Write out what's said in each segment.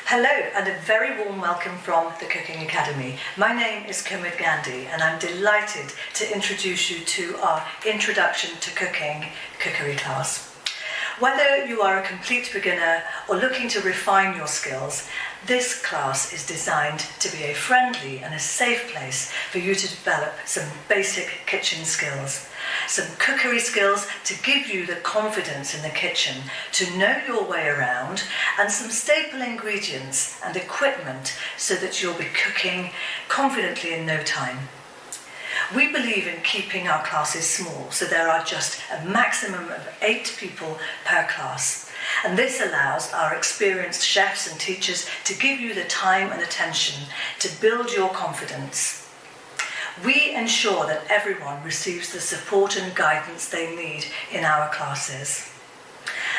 Hello and a very warm welcome from the Cooking Academy. My name is Kumud Gandhi and I'm delighted to introduce you to our Introduction to Cookery class. Whether you are a complete beginner or looking to refine your skills, this class is designed to be a friendly and a safe place for you to develop some basic kitchen skills. Some cookery skills to give you the confidence in the kitchen to know your way around, and some staple ingredients and equipment so that you'll be cooking confidently in no time. We believe in keeping our classes small, so there are just a maximum of 8 people per class. And this allows our experienced chefs and teachers to give you the time and attention to build your confidence. We ensure that everyone receives the support and guidance they need in our classes.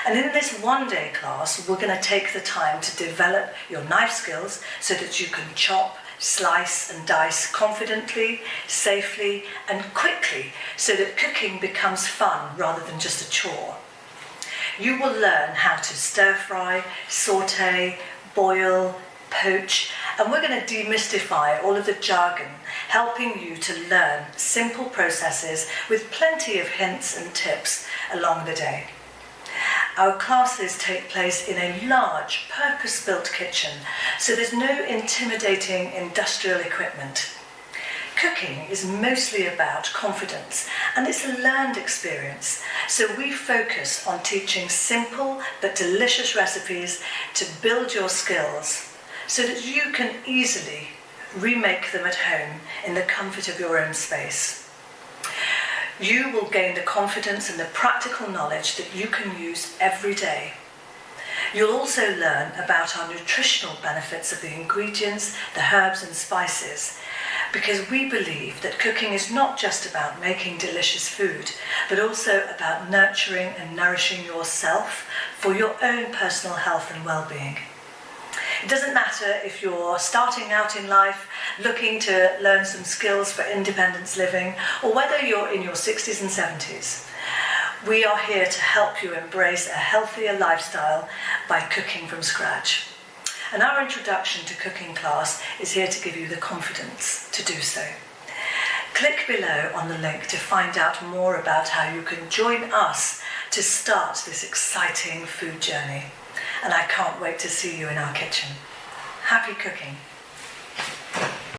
And in this one-day class, we're going to take the time to develop your knife skills so that you can chop, slice and dice confidently, safely and quickly, so that cooking becomes fun rather than just a chore. You will learn how to stir fry, saute, boil, poach, and we're going to demystify all of the jargon, helping you to learn simple processes with plenty of hints and tips along the day. Our classes take place in a large, purpose-built kitchen, so there's no intimidating industrial equipment. Cooking is mostly about confidence, and it's a learned experience, so we focus on teaching simple but delicious recipes to build your skills, so that you can easily remake them at home in the comfort of your own space. You will gain the confidence and the practical knowledge that you can use every day. You'll also learn about our nutritional benefits of the ingredients, the herbs and spices, because we believe that cooking is not just about making delicious food, but also about nurturing and nourishing yourself for your own personal health and well-being. It doesn't matter if you're starting out in life, looking to learn some skills for independence living, or whether you're in your 60s and 70s. We are here to help you embrace a healthier lifestyle by cooking from scratch. And our introduction to cooking class is here to give you the confidence to do so. Click below on the link to find out more about how you can join us to start this exciting food journey. And I can't wait to see you in our kitchen. Happy cooking!